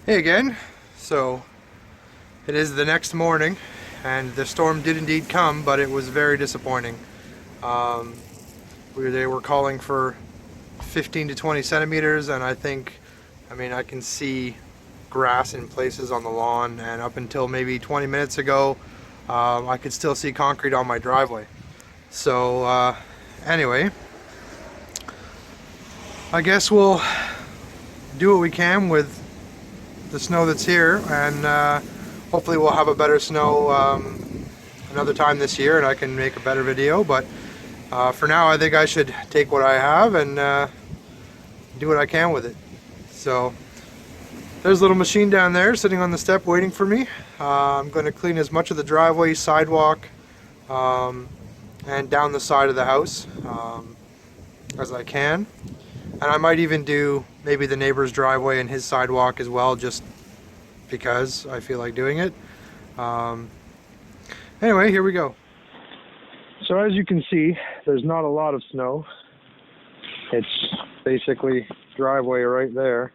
Hey again. So it is the next morning, and the storm did indeed come, but it was very disappointing. Um, they were calling for 15 to 20 centimeters, and I can see grass in places on the lawn, and up until maybe 20 minutes ago, I could still see concrete on my driveway. So anyway, I guess we'll do what we can with the snow that's here, and hopefully we'll have a better snow another time this year, and I can make a better video. But for now, I think I should take what I have and do what I can with it. So there's a little machine down there sitting on the step waiting for me. I'm going to clean as much of the driveway, sidewalk, and down the side of the house as I can. And I might even do maybe the neighbor's driveway and his sidewalk as well, just because I feel like doing it. Anyway, here we go. So as you can see, there's not a lot of snow. It's basically driveway right there.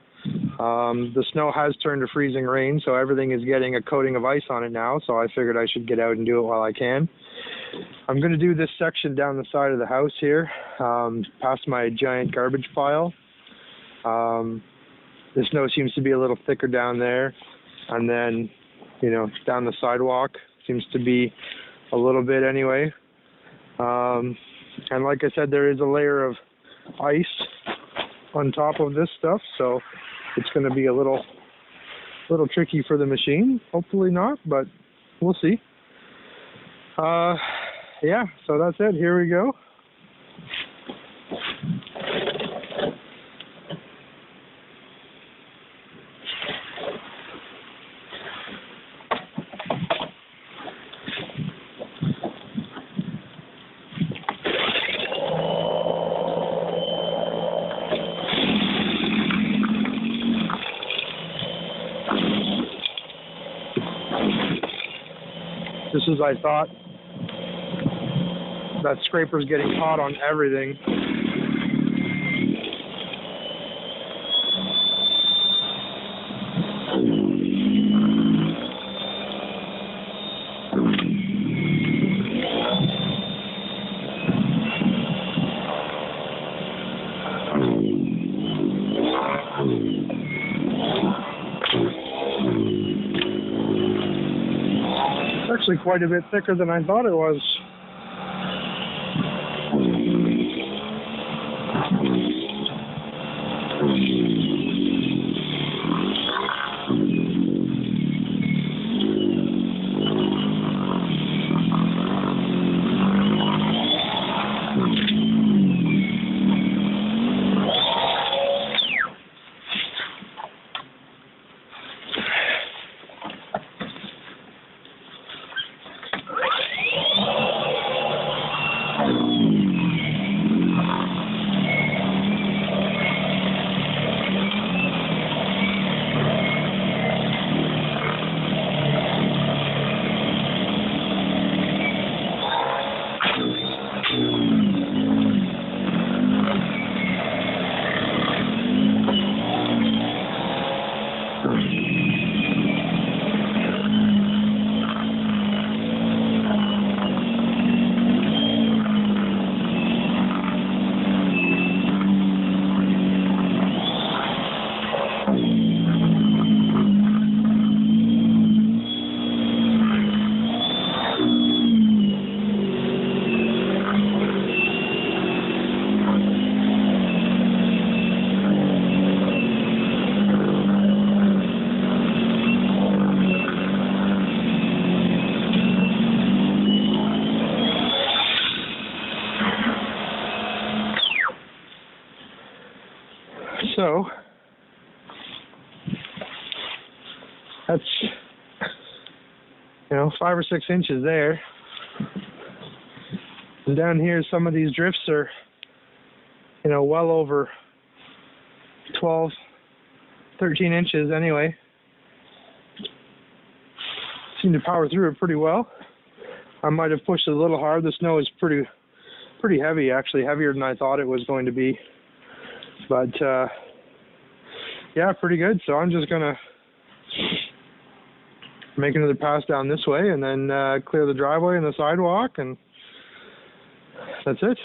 The snow has turned to freezing rain, so everything is getting a coating of ice on it now, so I figured I should get out and do it while I can. I'm going to do this section down the side of the house here, past my giant garbage pile. The snow seems to be a little thicker down there, and then, down the sidewalk seems to be a little bit anyway. And like I said, there is a layer of ice on top of this stuff, so it's going to be a little tricky for the machine. Hopefully not, but we'll see. Yeah, so that's it. Here we go. Just as I thought, that scraper's getting caught on everything. It's actually quite a bit thicker than I thought it was. So that's 5 or 6 inches there, and down here some of these drifts are well over 12, 13 inches anyway. Seem to power through it pretty well. I might have pushed it a little hard. The snow is pretty heavy, actually, heavier than I thought it was going to be. But yeah, pretty good. So I'm just gonna make another pass down this way, and then clear the driveway and the sidewalk, and that's it.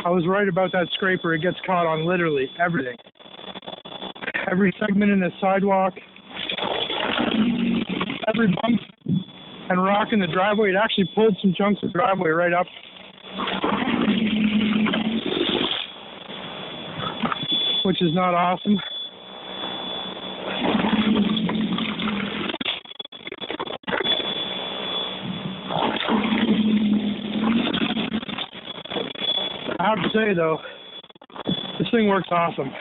I was right about that scraper. It gets caught on literally everything. Every segment in the sidewalk, every bump and rock in the driveway. It actually pulled some chunks of driveway right up. Which is not awesome. I have to say though, this thing works awesome.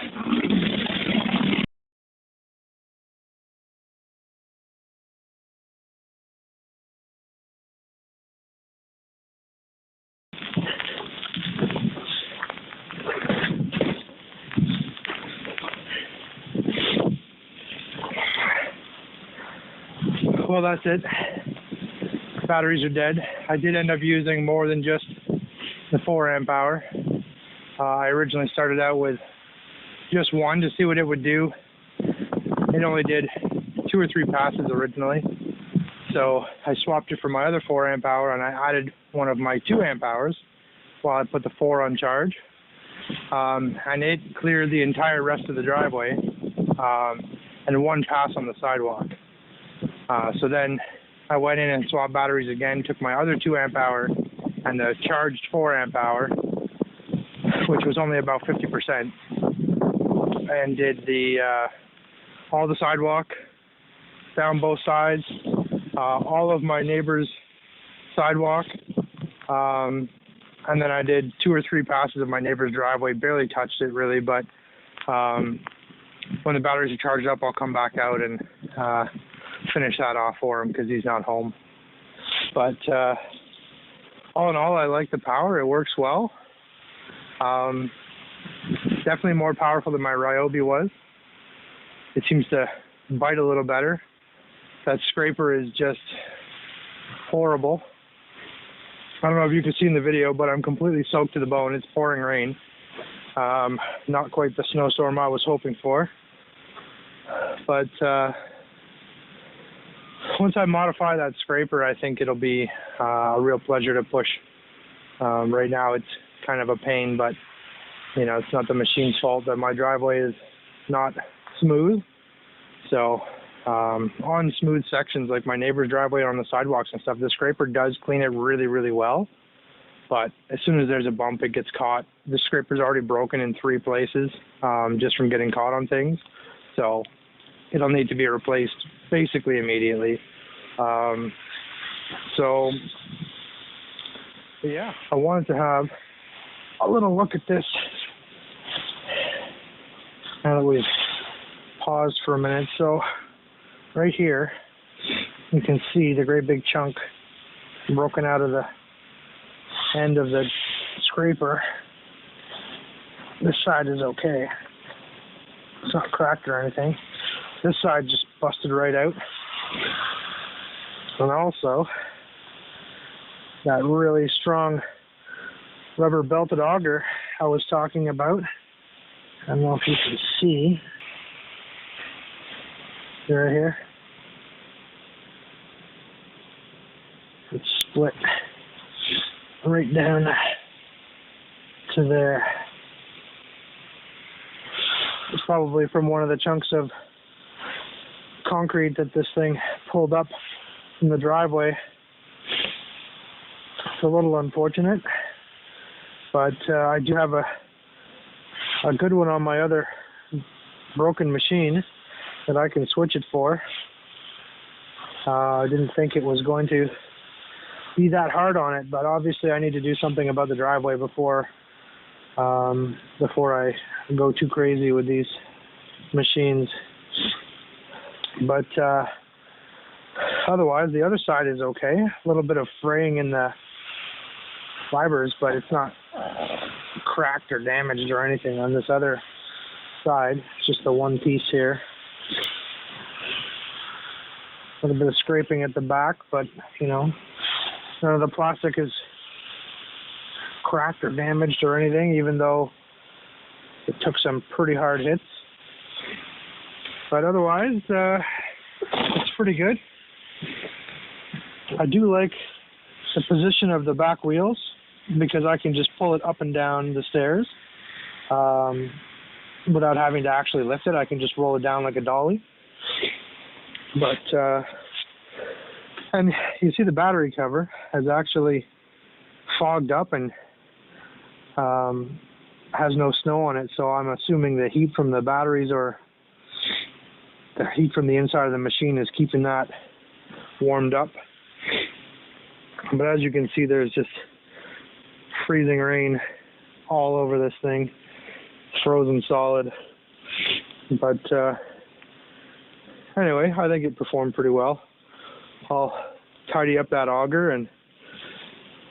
Well, that's it. Batteries are dead. I did end up using more than just the 4 amp hour. I originally started out with just one to see what it would do. It only did 2 or 3 passes originally. So I swapped it for my other 4 amp hour and I added one of my 2 amp hours while I put the 4 on charge. and it cleared the entire rest of the driveway, and one pass on the sidewalk. So then I went in and swapped batteries again, took my other 2 amp hour and the charged 4 amp hour, which was only about 50%, and did all the sidewalk down both sides, all of my neighbor's sidewalk, and then I did 2 or 3 passes of my neighbor's driveway. Barely touched it really, but when the batteries are charged up, I'll come back out and finish that off for him because he's not home. But all in all, I like the power. It works well. Definitely more powerful than my Ryobi was. It seems to bite a little better. That scraper is just horrible. I don't know if you can see in the video, but I'm completely soaked to the bone. It's pouring rain. Not quite the snowstorm I was hoping for. But once I modify that scraper, I think it'll be a real pleasure to push. Right now it's kind of a pain, but you know, it's not the machine's fault that my driveway is not smooth. So on smooth sections like my neighbor's driveway on the sidewalks and stuff, the scraper does clean it really, really well. But as soon as there's a bump, it gets caught. The scraper's already broken in 3 places just from getting caught on things. So it'll need to be replaced basically immediately. So yeah, I wanted to have a little look at this now that we've paused for a minute. So right here, you can see the great big chunk broken out of the end of the scraper. This side is okay. It's not cracked or anything. This side just busted right out. And also, that really strong rubber belted auger I was talking about. I don't know if you can see. Right here. It's split right down to there. It's probably from one of the chunks of concrete that this thing pulled up from the driveway. It's a little unfortunate, but I do have a good one on my other broken machine that I can switch it for. I didn't think it was going to be that hard on it, but obviously I need to do something about the driveway before I go too crazy with these machines. But otherwise, the other side is okay. A little bit of fraying in the fibers, but it's not cracked or damaged or anything on this other side. It's just the one piece here. A little bit of scraping at the back, but you know, none of the plastic is cracked or damaged or anything, even though it took some pretty hard hits. But otherwise, it's pretty good. I do like the position of the back wheels because I can just pull it up and down the stairs without having to actually lift it. I can just roll it down like a dolly. But and you see the battery cover has actually fogged up and has no snow on it, so I'm assuming the heat from the batteries or the heat from the inside of the machine is keeping that warmed up. But as you can see, there's just freezing rain all over this thing. It's frozen solid. But anyway, I think it performed pretty well. I'll tidy up that auger and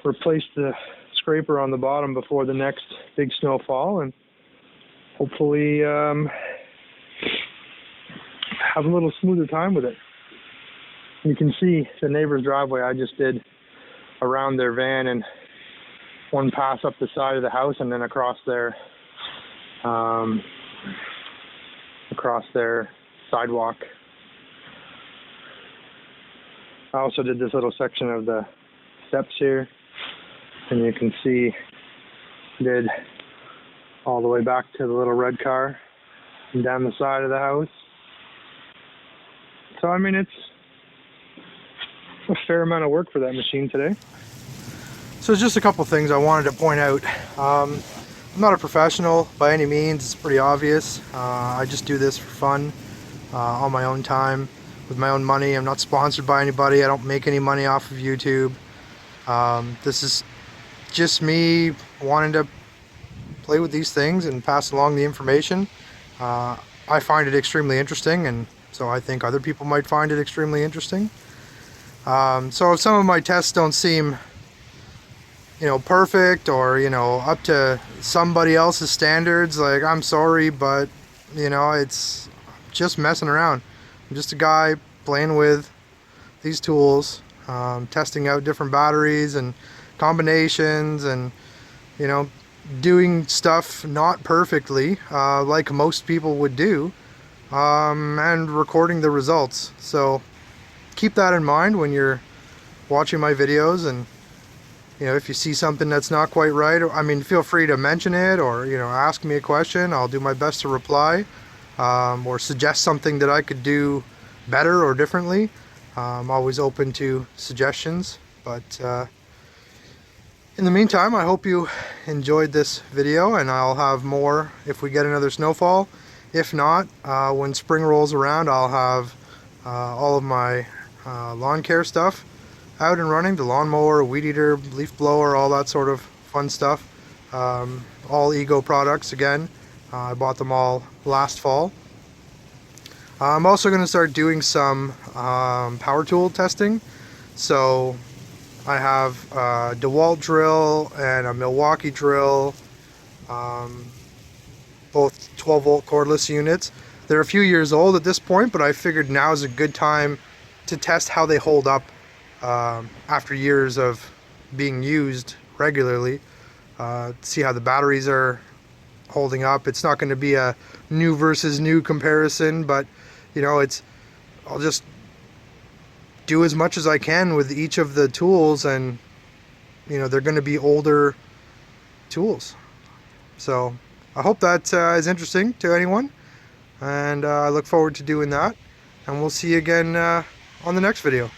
replace the scraper on the bottom before the next big snowfall, and hopefully have a little smoother time with it. You can see the neighbor's driveway I just did around their van and one pass up the side of the house and then across their sidewalk. I also did this little section of the steps here, and you can see did all the way back to the little red car and down the side of the house. So I mean, it's a fair amount of work for that machine today. So just a couple things I wanted to point out. I'm not a professional by any means, it's pretty obvious. I just do this for fun, on my own time, with my own money. I'm not sponsored by anybody, I don't make any money off of YouTube. This is just me wanting to play with these things and pass along the information. I find it extremely interesting, and so I think other people might find it extremely interesting. So if some of my tests don't seem, perfect, or up to somebody else's standards, like, I'm sorry, but it's just messing around. I'm just a guy playing with these tools, testing out different batteries and combinations, and doing stuff not perfectly, like most people would do, and recording the results. So keep that in mind when you're watching my videos, and if you see something that's not quite right, I mean, feel free to mention it, or ask me a question. I'll do my best to reply, or suggest something that I could do better or differently. I'm always open to suggestions, but in the meantime, I hope you enjoyed this video, and I'll have more if we get another snowfall. If not, when spring rolls around, I'll have all of my lawn care stuff out and running, the lawnmower, weed eater, leaf blower, all that sort of fun stuff. All Ego products again. I bought them all last fall. I'm also going to start doing some power tool testing. So I have a DeWalt drill and a Milwaukee drill, both 12 volt cordless units. They're a few years old at this point, but I figured now is a good time to test how they hold up after years of being used regularly. See how the batteries are holding up. It's not going to be a new versus new comparison, but I'll just do as much as I can with each of the tools, and they're going to be older tools. So I hope that is interesting to anyone, and I look forward to doing that, and we'll see you again on the next video.